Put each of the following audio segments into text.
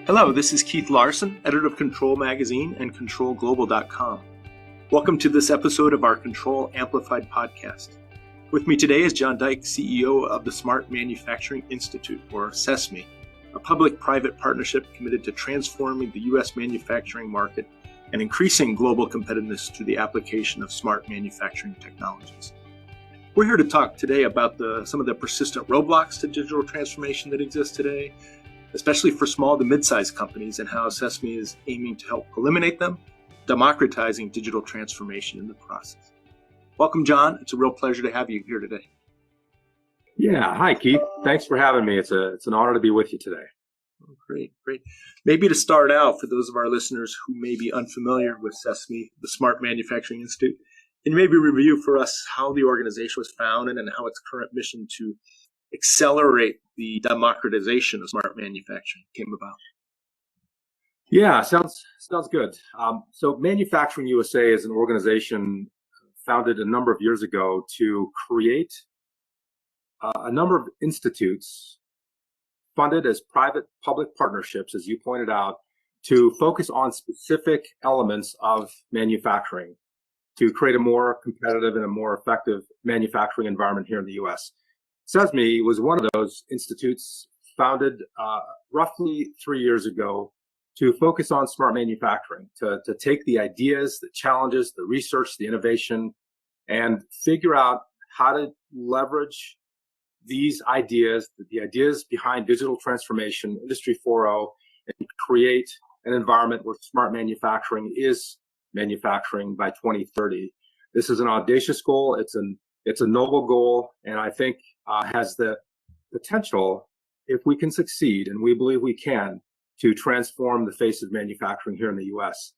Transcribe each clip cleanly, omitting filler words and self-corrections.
Hello, this is Keith Larson, editor of Control Magazine and ControlGlobal.com. Welcome to this episode of our Control Amplified podcast. With me today is John Dyck, CEO of the Smart Manufacturing Institute, or CESMII, a public-private partnership committed to transforming the U.S. manufacturing market and increasing global competitiveness through the application of smart manufacturing technologies. We're here to talk today about some of the persistent roadblocks to digital transformation that exist today, especially for small to mid-sized companies, and how Sesame is aiming to help eliminate them, democratizing digital transformation in the process. Welcome, John. It's a real pleasure to have you here today. Yeah. Hi, Keith. Thanks for having me. It's an honor to be with you today. Oh, great. Maybe to start out, for those of our listeners who may be unfamiliar with Sesame, the Smart Manufacturing Institute, can you maybe review for us how the organization was founded and how its current mission to accelerate the democratization of smart manufacturing came about? Yeah, sounds good. So Manufacturing USA is an organization founded a number of years ago to create a number of institutes funded as private-public partnerships, as you pointed out, to focus on specific elements of manufacturing to create a more competitive and a more effective manufacturing environment here in the U.S. CESMII was one of those institutes founded roughly 3 years ago to focus on smart manufacturing, to take the ideas, the challenges, the research, the innovation, and figure out how to leverage these ideas, the ideas behind digital transformation, Industry 4.0, and create an environment where smart manufacturing is manufacturing by 2030. This is an audacious goal. It's a noble goal, and I think has the potential, if we can succeed, and we believe we can, to transform the face of manufacturing here in the U.S.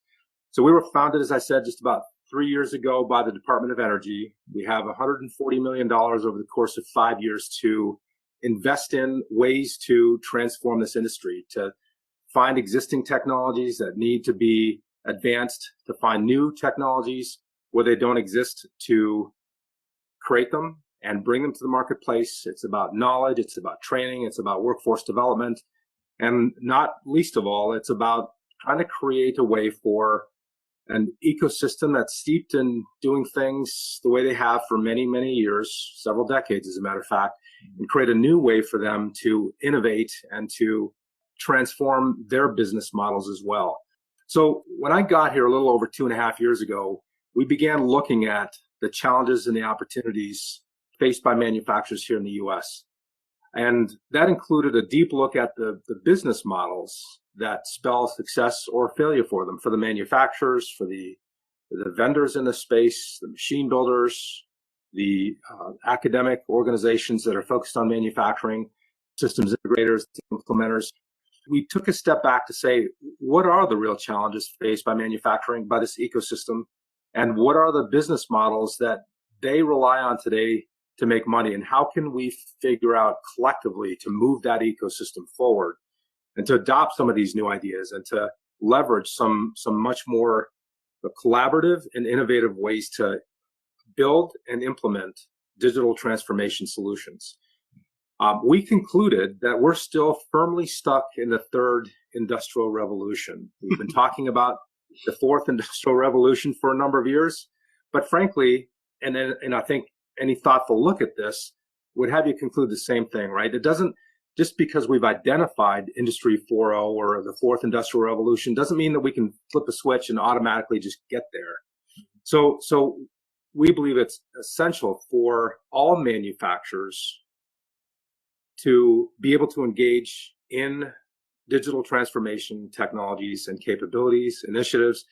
So we were founded, as I said, just about 3 years ago by the Department of Energy. We have $140 million over the course of 5 years to invest in ways to transform this industry, to find existing technologies that need to be advanced, to find new technologies where they don't exist, to create them and bring them to the marketplace. It's about knowledge, it's about training, it's about workforce development, and not least of all, it's about trying to create a way for an ecosystem that's steeped in doing things the way they have for many, many years, several decades, as a matter of fact, and create a new way for them to innovate and to transform their business models as well. So when I got here a little over 2.5 years ago, we began looking at the challenges and the opportunities faced by manufacturers here in the U.S. And that included a deep look at the business models that spell success or failure for them, for the manufacturers, for the vendors in the space, the machine builders, the academic organizations that are focused on manufacturing, systems integrators, implementers. We took a step back to say, what are the real challenges faced by manufacturing, by this ecosystem, and what are the business models that they rely on today to make money, and how can we figure out collectively to move that ecosystem forward and to adopt some of these new ideas and to leverage some much more collaborative and innovative ways to build and implement digital transformation solutions. We concluded that we're still firmly stuck in the third industrial revolution. We've been talking about the fourth industrial revolution for a number of years, but frankly, and I think any thoughtful look at this would have you conclude the same thing, right? It doesn't, just because we've identified Industry 4.0 or the fourth industrial revolution, doesn't mean that we can flip a switch and automatically just get there. So we believe it's essential for all manufacturers to be able to engage in digital transformation technologies and capabilities, initiatives.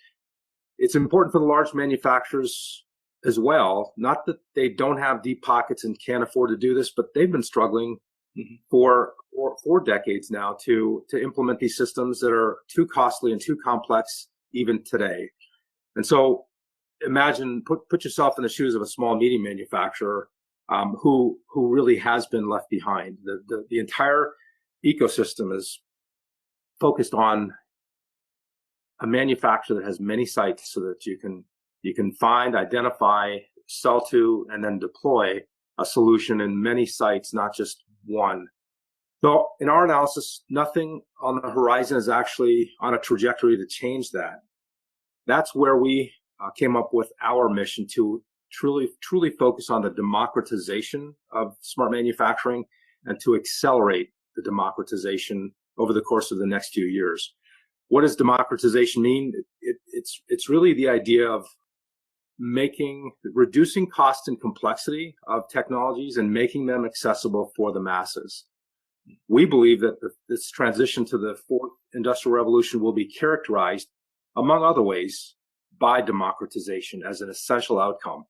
It's important for the large manufacturers as well, not that they don't have deep pockets and can't afford to do this, but they've been struggling for decades now to implement these systems that are too costly and too complex even today. And so imagine, put yourself in the shoes of a small, medium manufacturer who really has been left behind. The entire ecosystem is focused on a manufacturer that has many sites so that you can find, identify, sell to, and then deploy a solution in many sites, not just one. So in our analysis, nothing on the horizon is actually on a trajectory to change that. That's where we came up with our mission to truly focus on the democratization of smart manufacturing and to accelerate the democratization over the course of the next few years. What does democratization mean? It's really the idea of reducing cost and complexity of technologies and making them accessible for the masses. We believe that this transition to the fourth industrial revolution will be characterized, among other ways, by democratization as an essential outcome.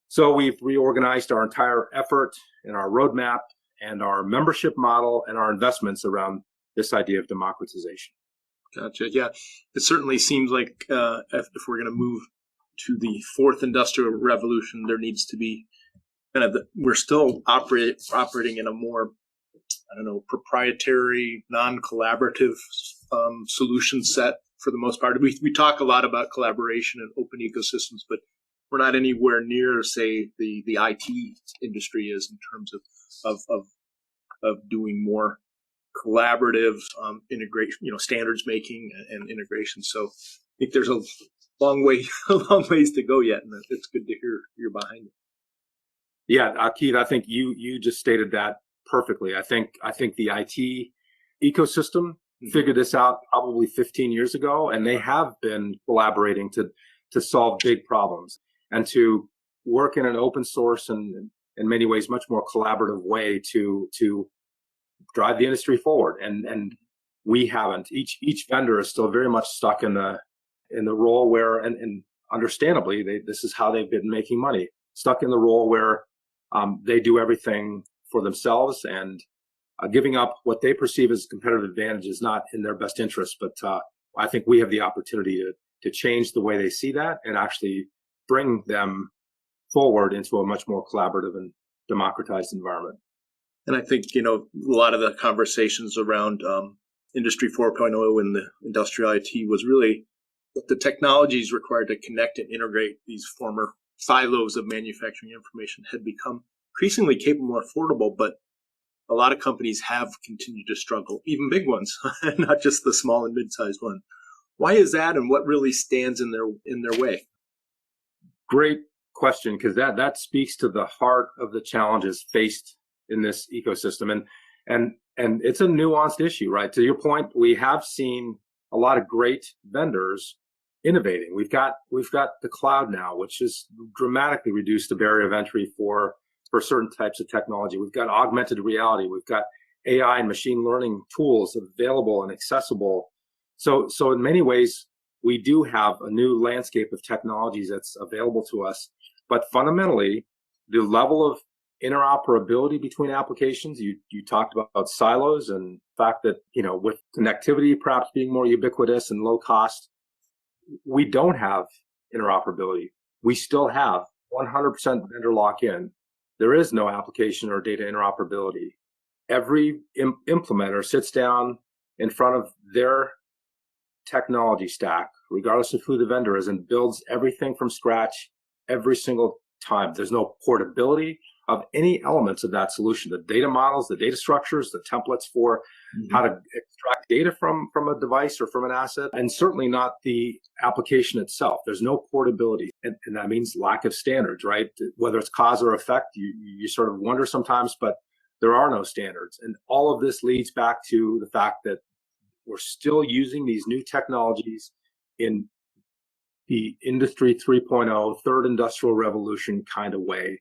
So we've reorganized our entire effort and our roadmap and our membership model and our investments around this idea of democratization. Gotcha. Yeah, it certainly seems like if we're going to move to the fourth industrial revolution, there needs to be we're still operating in a more, proprietary, non-collaborative solution set for the most part. We talk a lot about collaboration and open ecosystems, but we're not anywhere near, say, the IT industry is in terms of doing more collaborative integration, standards making and integration. So I think there's a long ways to go yet, and it's good to hear you're behind it. Yeah, Keith, I think you just stated that perfectly. I think the IT ecosystem figured this out probably 15 years ago, and they have been collaborating to solve big problems and to work in an open source and in many ways much more collaborative way to drive the industry forward. And we haven't. Each vendor is still very much stuck in the role where, and understandably, this is how they've been making money, stuck in the role where they do everything for themselves, and giving up what they perceive as competitive advantage is not in their best interest. But I think we have the opportunity to change the way they see that and actually bring them forward into a much more collaborative and democratized environment. And I think, a lot of the conversations around Industry 4.0 and the industrial IT was really what the technologies required to connect and integrate these former silos of manufacturing information had become increasingly capable and affordable, but a lot of companies have continued to struggle, even big ones, not just the small and mid-sized one. Why is that, and what really stands in their way? Great question, because that speaks to the heart of the challenges faced in this ecosystem, and it's a nuanced issue, right? To your point, we have seen a lot of great vendors innovating. We've got the cloud now, which has dramatically reduced the barrier of entry for certain types of technology. We've got augmented reality. We've got AI and machine learning tools available and accessible. So in many ways, we do have a new landscape of technologies that's available to us. But fundamentally, the level of interoperability between applications, you talked about silos and the fact that, with connectivity perhaps being more ubiquitous and low cost, we don't have interoperability. We still have 100% vendor lock-in. There is no application or data interoperability. Every implementer sits down in front of their technology stack, regardless of who the vendor is, and builds everything from scratch every single time. There's no portability of any elements of that solution, the data models, the data structures, the templates for how to extract data from a device or from an asset, and certainly not the application itself. There's no portability, and that means lack of standards, right? Whether it's cause or effect, you sort of wonder sometimes, but there are no standards. And all of this leads back to the fact that we're still using these new technologies in the Industry 3.0, third industrial revolution kind of way.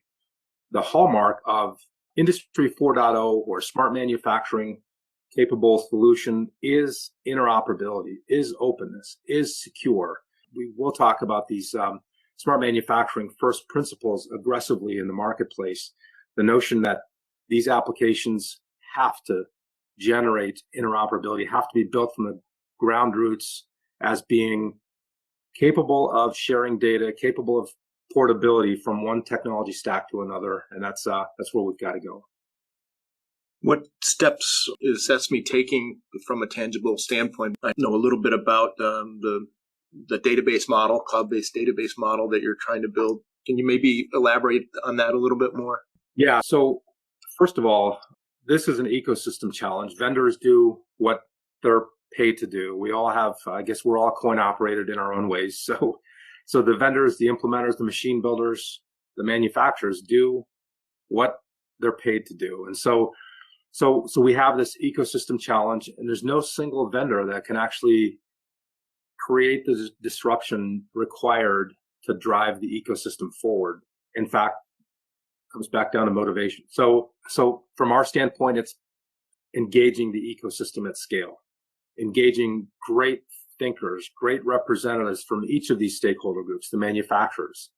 The hallmark of Industry 4.0 or smart manufacturing capable solution is interoperability, is openness, is secure. We will talk about these smart manufacturing first principles aggressively in the marketplace. The notion that these applications have to generate interoperability, have to be built from the ground roots as being capable of sharing data, capable of portability from one technology stack to another, and that's where we've got to go. What steps is Sesame taking from a tangible standpoint? I know a little bit about the database model, cloud-based database model that you're trying to build. Can you maybe elaborate on that a little bit more? Yeah. So first of all, this is an ecosystem challenge. Vendors do what they're paid to do. We all have, I guess we're all coin operated in our own ways. So the vendors, the implementers, the machine builders, the manufacturers do what they're paid to do. And so we have this ecosystem challenge, and there's no single vendor that can actually create the disruption required to drive the ecosystem forward. In fact, it comes back down to motivation. So from our standpoint, it's engaging the ecosystem at scale, engaging great thinkers, great representatives from each of these stakeholder groups, the manufacturers,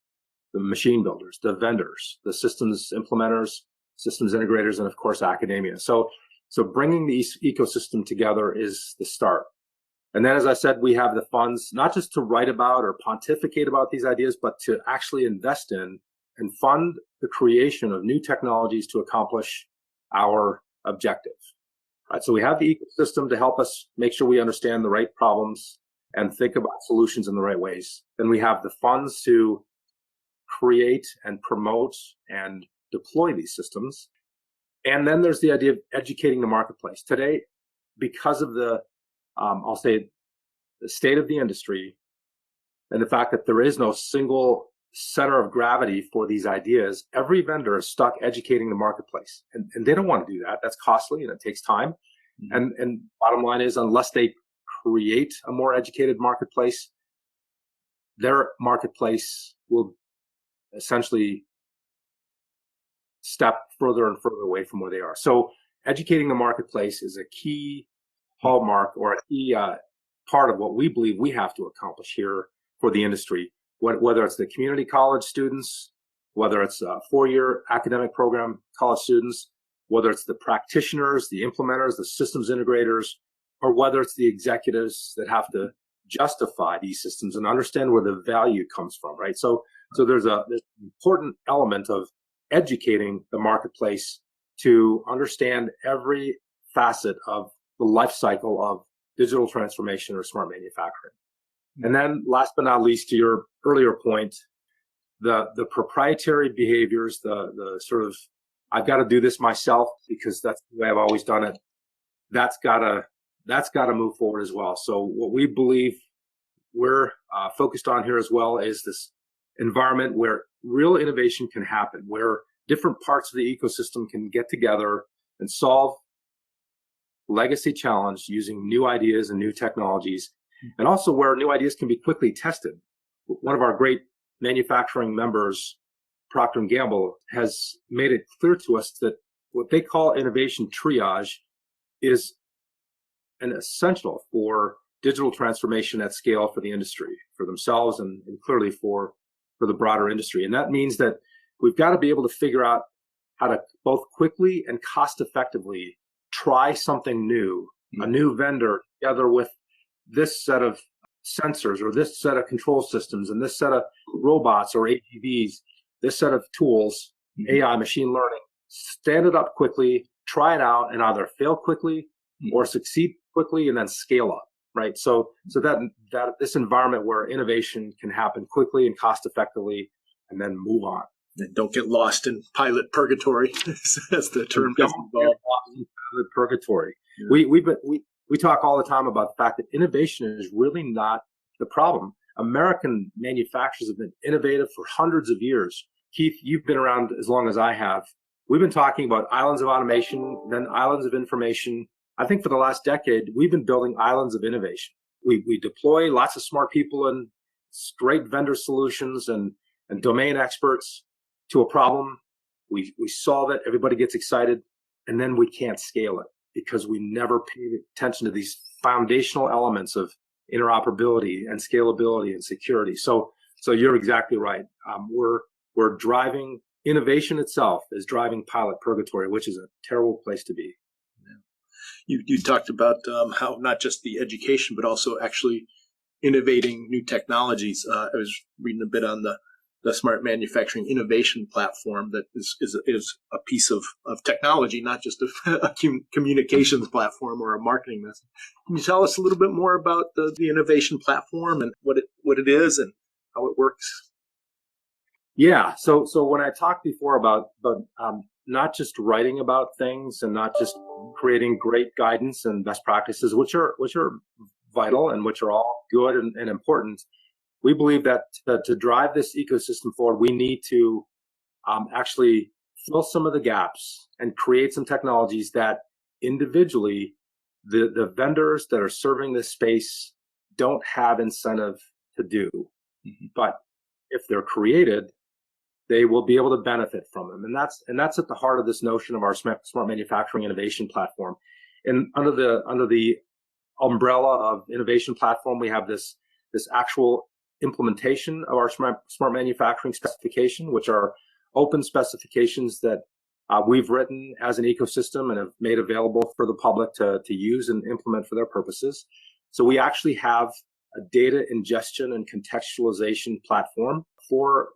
the machine builders, the vendors, the systems implementers, systems integrators, and of course, academia. So bringing the ecosystem together is the start. And then, as I said, we have the funds, not just to write about or pontificate about these ideas, but to actually invest in and fund the creation of new technologies to accomplish our objective. Right, so we have the ecosystem to help us make sure we understand the right problems and think about solutions in the right ways. Then we have the funds to create and promote and deploy these systems. And then there's the idea of educating the marketplace. Today, because of the, I'll say, the state of the industry and the fact that there is no single center of gravity for these ideas, every vendor is stuck educating the marketplace. And they don't want to do that. That's costly and it takes time. Mm-hmm. And bottom line is, unless they create a more educated marketplace, their marketplace will essentially step further and further away from where they are. So educating the marketplace is a key hallmark or a key part of what we believe we have to accomplish here for the industry, whether it's the community college students, whether it's a four-year academic program college students, whether it's the practitioners, the implementers, the systems integrators, or whether it's the executives that have to justify these systems and understand where the value comes from, right? So there's an important element of educating the marketplace to understand every facet of the life cycle of digital transformation or smart manufacturing. And then last but not least, to your earlier point, the proprietary behaviors, the sort of, I've got to do this myself because that's the way I've always done it. That's got to move forward as well. So what we believe we're focused on here as well is this environment where real innovation can happen, where different parts of the ecosystem can get together and solve legacy challenge using new ideas and new technologies, and also where new ideas can be quickly tested. One of our great manufacturing members, Procter & Gamble, has made it clear to us that what they call innovation triage is an essential for digital transformation at scale for the industry, for themselves, and clearly for the broader industry. And that means that we've got to be able to figure out how to both quickly and cost effectively try something new, a new vendor together with this set of sensors or this set of control systems and this set of robots or AGVs, this set of tools, AI, machine learning, stand it up quickly, try it out, and either fail quickly or succeed quickly and then scale up, right? So that this environment where innovation can happen quickly and cost effectively and then move on. And don't get lost in pilot purgatory, as the term has evolved. Pilot purgatory. Yeah. We talk all the time about the fact that innovation is really not the problem. American manufacturers have been innovative for hundreds of years. Keith, you've been around as long as I have. We've been talking about islands of automation, then islands of information. I think for the last decade, we've been building islands of innovation. We deploy lots of smart people and great vendor solutions and domain experts to a problem. We solve it, everybody gets excited, and then we can't scale it because we never paid attention to these foundational elements of interoperability and scalability and security. So you're exactly right. We're driving innovation itself is driving pilot purgatory, which is a terrible place to be. Yeah. You talked about how not just the education, but also actually innovating new technologies. I was reading a bit on the Smart Manufacturing Innovation Platform that is a piece of technology, not just a communications platform or a marketing message. Can you tell us a little bit more about the Innovation Platform and what it is and how it works? Yeah. So when I talked before about not just writing about things and not just creating great guidance and best practices, which are vital and which are all good and important. We believe that to drive this ecosystem forward, we need to actually fill some of the gaps and create some technologies that individually the vendors that are serving this space don't have incentive to do. Mm-hmm. But if they're created, they will be able to benefit from them. And that's at the heart of this notion of our smart manufacturing innovation platform. And under the umbrella of innovation platform, we have this actual implementation of our smart manufacturing specification, which are open specifications that we've written as an ecosystem and have made available for the public to use and implement for their purposes. So we actually have a data ingestion and contextualization platform for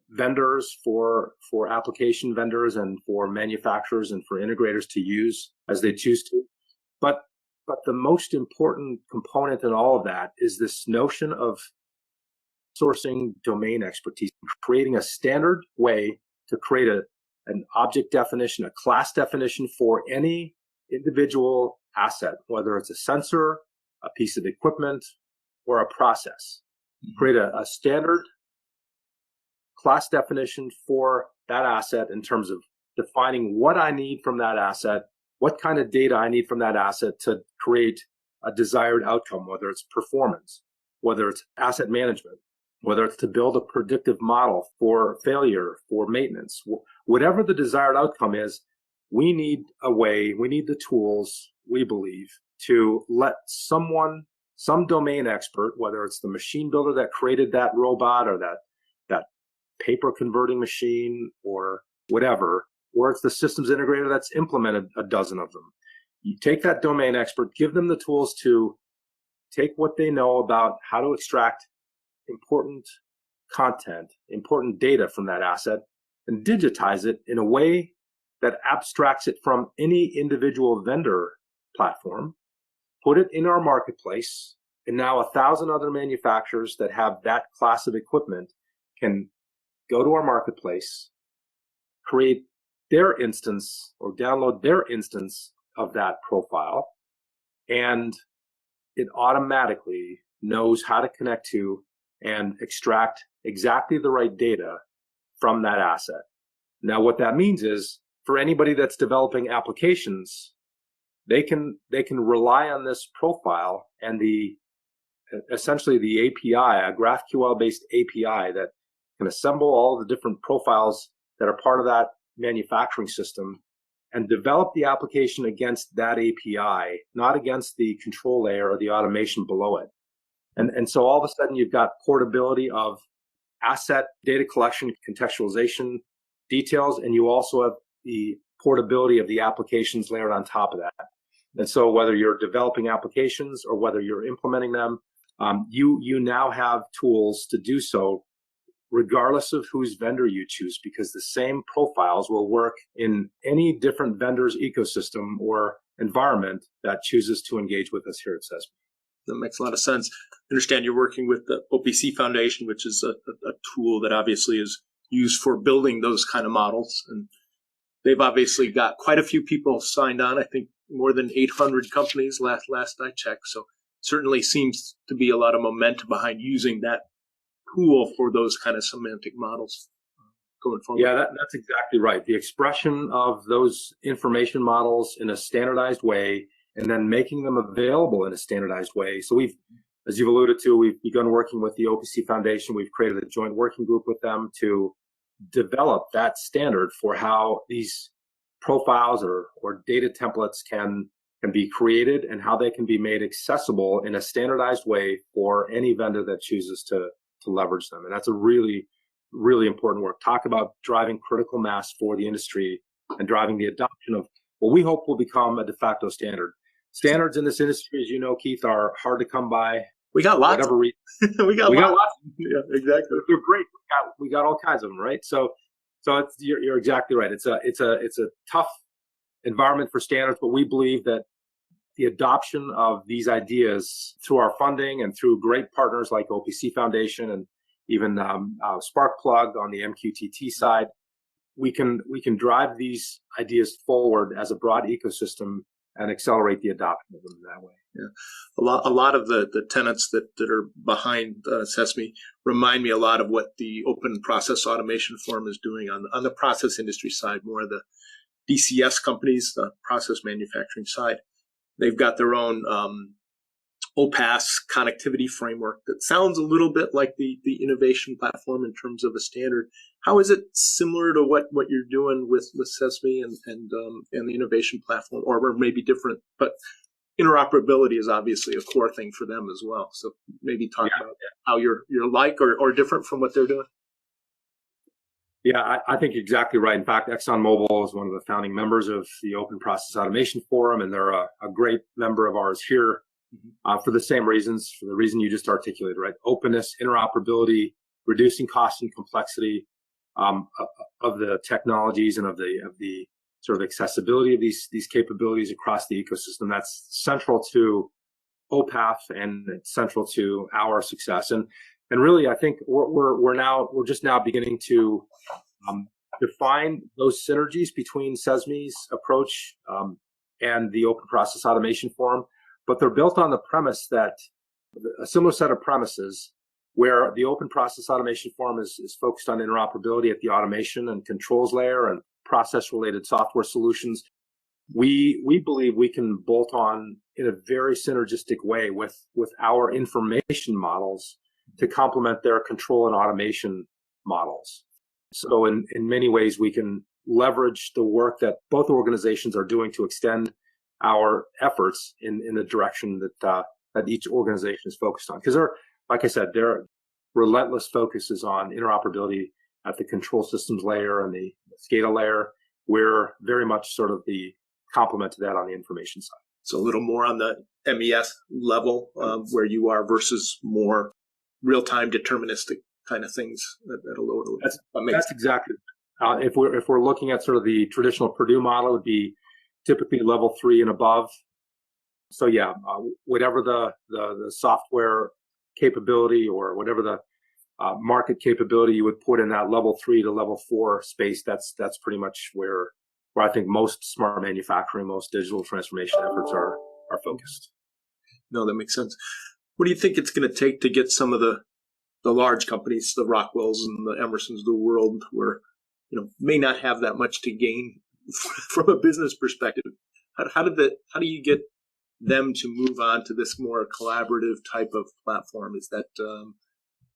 vendors, for application vendors, and for manufacturers and for integrators to use as they choose to. But the most important component in all of that is this notion of sourcing domain expertise, creating a standard way to create an object definition, a class definition for any individual asset, whether it's a sensor, a piece of equipment, or a process. Create a standard class definition for that asset in terms of defining what I need from that asset, what kind of data I need from that asset to create a desired outcome, whether it's performance, whether it's asset management, whether it's to build a predictive model for failure, for maintenance. Whatever the desired outcome is, we need the tools, we believe, to let some domain expert, whether it's the machine builder that created that robot or that paper converting machine or whatever, or it's the systems integrator that's implemented a dozen of them. You take that domain expert, give them the tools to take what they know about how to extract important content, important data from that asset, and digitize it in a way that abstracts it from any individual vendor platform, put it in our marketplace, and now 1,000 other manufacturers that have that class of equipment can go to our marketplace, create their instance or download their instance of that profile, and it automatically knows how to connect to and extract exactly the right data from that asset. Now, what that means is for anybody that's developing applications, they can rely on this profile and essentially the API, a GraphQL-based API that can assemble all the different profiles that are part of that manufacturing system and develop the application against that API, not against the control layer or the automation below it. And so all of a sudden you've got portability of asset data collection, contextualization details, and you also have the portability of the applications layered on top of that. And so whether you're developing applications or whether you're implementing them, you now have tools to do so regardless of whose vendor you choose, because the same profiles will work in any different vendor's ecosystem or environment that chooses to engage with us here at CESMII. That makes a lot of sense. I understand you're working with the OPC Foundation, which is a tool that obviously is used for building those kind of models. And they've obviously got quite a few people signed on. I think more than 800 companies last I checked. So certainly seems to be a lot of momentum behind using that tool for those kind of semantic models going forward. Yeah, that's exactly right. The expression of those information models in a standardized way and then making them available in a standardized way. So we've, as you've alluded to, we've begun working with the OPC Foundation. We've created a joint working group with them to develop that standard for how these profiles or data templates can be created and how they can be made accessible in a standardized way for any vendor that chooses to leverage them. And that's a really, really important work. Talk about driving critical mass for the industry and driving the adoption of what we hope will become a de facto standard. Standards in this industry, as you know, Keith, are hard to come by. We got lots. Whatever reason. we got lots. Yeah, exactly. They're great. We got all kinds of them, right? So you're exactly right. It's a tough environment for standards, but we believe that the adoption of these ideas through our funding and through great partners like OPC Foundation and even Sparkplug on the MQTT side, we can drive these ideas forward as a broad ecosystem and accelerate the adoption of them that way. Yeah, a lot of the tenets that are behind Sesame remind me a lot of what the Open Process Automation Forum is doing on the process industry side, more of the DCS companies, the process manufacturing side. They've got their own OPAS connectivity framework that sounds a little bit like the innovation platform in terms of a standard. How is it similar to what you're doing with Sesame and the innovation platform, or maybe different? But interoperability is obviously a core thing for them as well. So maybe talk about how you're like or different from what they're doing. Yeah, I think exactly right. In fact, ExxonMobil is one of the founding members of the Open Process Automation Forum, and they're a great member of ours here for the same reasons, for the reason you just articulated, right? Openness, interoperability, reducing cost and complexity of the technologies and of the sort of accessibility of these capabilities across the ecosystem. That's central to OPAF and central to our success. And really, I think we're just now beginning to define those synergies between Sesmi's approach and the Open Process Automation Forum, but they're built on the premise that a similar set of premises where the Open Process Automation Forum is focused on interoperability at the automation and controls layer and process-related software solutions. We believe we can bolt on in a very synergistic way with our information models to complement their control and automation models. So in many ways, we can leverage the work that both organizations are doing to extend our efforts in the direction that each organization is focused on. Because like I said, their relentless focus is on interoperability at the control systems layer and the SCADA layer. We're very much sort of the complement to that on the information side. So a little more on the MES level where you are versus more real-time deterministic kind of things at a lower level. That's exactly. If we're looking at sort of the traditional Purdue model, it would be typically level 3 and above. So yeah, whatever the software capability or whatever the market capability you would put in that level 3 to level 4 space, that's pretty much where I think most smart manufacturing, most digital transformation efforts are focused. No, that makes sense. What do you think it's going to take to get some of the large companies, the Rockwells and the Emersons of the world, where may not have that much to gain from a business perspective? How do you get them to move on to this more collaborative type of platform? Is that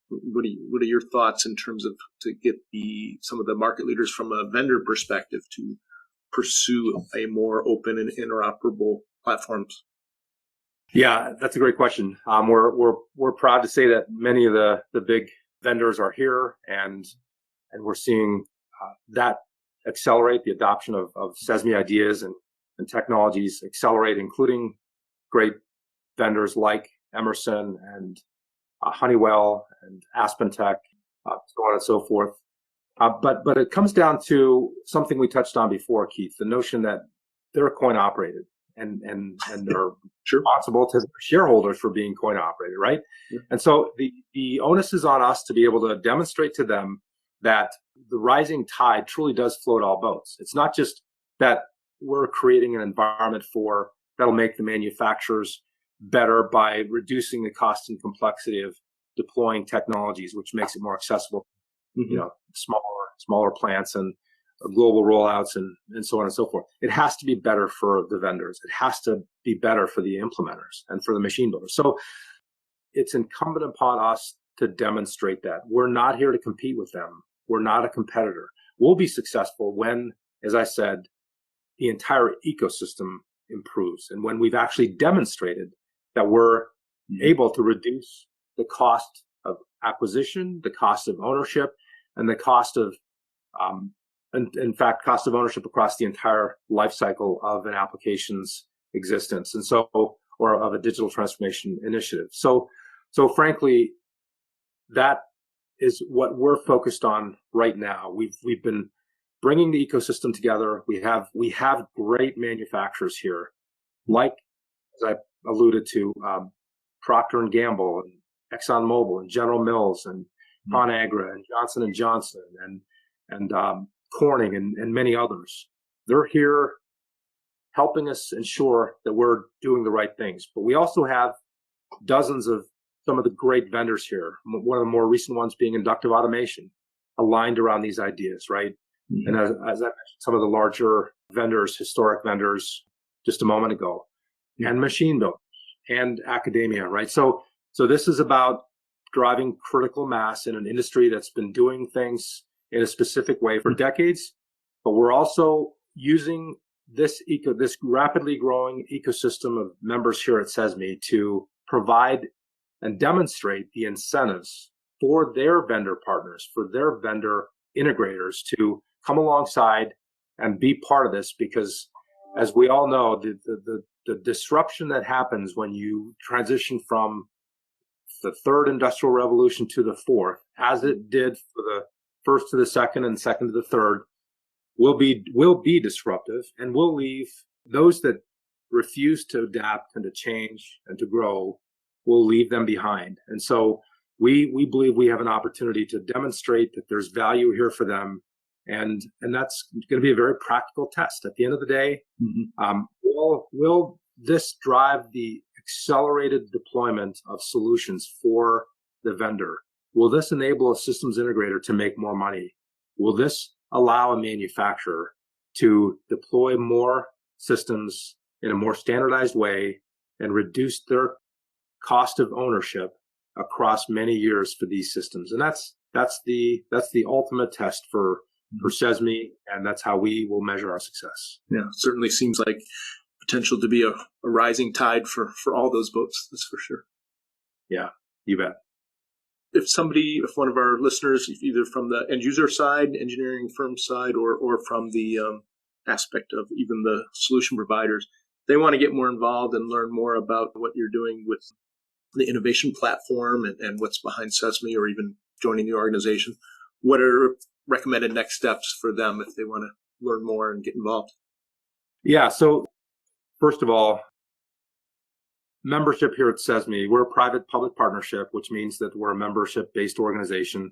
what are your thoughts in terms of to get some of the market leaders from a vendor perspective to pursue a more open and interoperable platforms? Yeah, that's a great question. We're proud to say that many of the big vendors are here, and we're seeing that accelerate the adoption of Sesame ideas and technologies accelerate, including great vendors like Emerson and Honeywell and AspenTech, so on and so forth. But it comes down to something we touched on before, Keith, the notion that they're coin operated and they're responsible to shareholders for being coin operated, right? Yeah. And so the onus is on us to be able to demonstrate to them that the rising tide truly does float all boats. It's not just that we're creating an environment that'll make the manufacturers better by reducing the cost and complexity of deploying technologies, which makes it more accessible, smaller plants and global rollouts and so on and so forth. It has to be better for the vendors. It has to be better for the implementers and for the machine builders. So it's incumbent upon us to demonstrate that. We're not here to compete with them. We're not a competitor. We'll be successful when, as I said, the entire ecosystem improves. And when we've actually demonstrated that we're able to reduce the cost of acquisition, the cost of ownership, and the cost of, in fact, cost of ownership across the entire life cycle of an application's existence, and so, or of a digital transformation initiative. So frankly, that is what we're focused on right now. We've been bringing the ecosystem together. We have great manufacturers here, like, as I alluded to, Procter & Gamble and ExxonMobil and General Mills and ConAgra and Johnson & Johnson and Corning, and many others. They're here helping us ensure that we're doing the right things. But we also have dozens of some of the great vendors here. One of the more recent ones being inductive automation, aligned around these ideas, right? Mm-hmm. And as I mentioned, some of the larger vendors, historic vendors, just a moment ago, and machine builders and academia, right? So this is about driving critical mass in an industry that's been doing things in a specific way for decades, but we're also using this rapidly growing ecosystem of members here at CESMII to provide and demonstrate the incentives for their vendor partners, for their vendor integrators to come alongside and be part of this, because as we all know, the disruption that happens when you transition from the third industrial revolution to the fourth, as it did for the first to the second and second to the third, will be disruptive, and will leave those that refuse to adapt and to change and to grow, will leave them behind. And so we believe we have an opportunity to demonstrate that there's value here for them, and that's going to be a very practical test. At the end of the day, will this drive the accelerated deployment of solutions for the vendor? Will this enable a systems integrator to make more money? Will this allow a manufacturer to deploy more systems in a more standardized way and reduce their cost of ownership across many years for these systems? And that's the ultimate test for CESMII, and that's how we will measure our success. Yeah, certainly seems like potential to be a rising tide for all those boats. That's for sure. Yeah, you bet. If one of our listeners, either from the end user side, engineering firm side, or from the aspect of even the solution providers, they want to get more involved and learn more about what you're doing with the innovation platform and what's behind CESMII, or even joining the organization, what are recommended next steps for them if they want to learn more and get involved? Yeah, so first of all, membership here at CESMII, we're a private-public partnership, which means that we're a membership-based organization.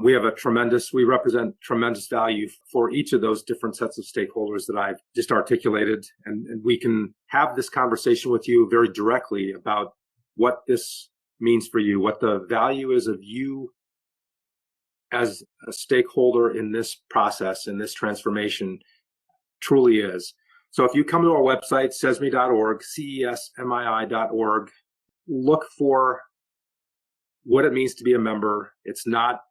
We represent tremendous value for each of those different sets of stakeholders that I've just articulated, and we can have this conversation with you very directly about what this means for you, what the value is of you as a stakeholder in this process, in this transformation, truly is. So if you come to our website, CESMII.org, CESMII.org, look for what it means to be a member. It's not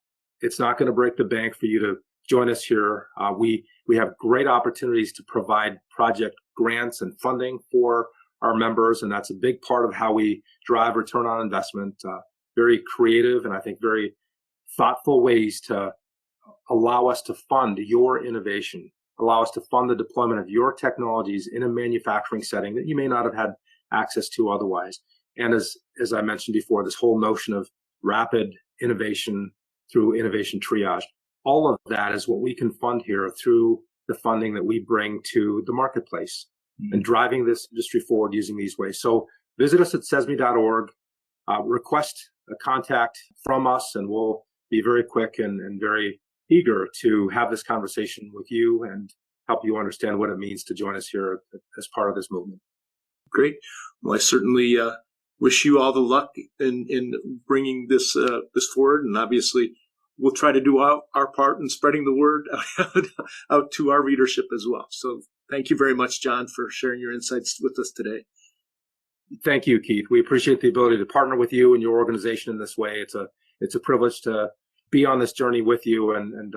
going to break the bank for you to join us here. We have great opportunities to provide project grants and funding for our members, and that's a big part of how we drive return on investment. Very creative and I think very thoughtful ways to allow us to fund your innovation, allow us to fund the deployment of your technologies in a manufacturing setting that you may not have had access to otherwise. And as I mentioned before, this whole notion of rapid innovation through innovation triage, all of that is what we can fund here through the funding that we bring to the marketplace and driving this industry forward using these ways. So visit us at CESMII.org, request a contact from us, and we'll be very quick and very eager to have this conversation with you and help you understand what it means to join us here as part of this movement. Great. Well, I certainly wish you all the luck in bringing this forward, and obviously we'll try to do our part in spreading the word out to our readership as well. So thank you very much, John, for sharing your insights with us today. Thank you, Keith. We appreciate the ability to partner with you and your organization in this way. It's a privilege to be on this journey with you and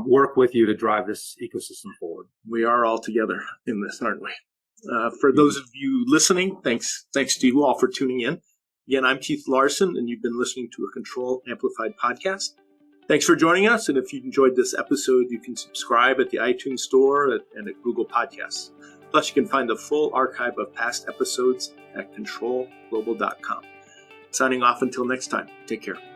work with you to drive this ecosystem forward. We are all together in this, aren't we? For those of you listening, thanks to you all for tuning in. Again, I'm Keith Larson, and you've been listening to a Control Amplified podcast. Thanks for joining us, and if you enjoyed this episode, you can subscribe at the iTunes Store and at Google Podcasts. Plus, you can find the full archive of past episodes at controlglobal.com. Signing off until next time. Take care.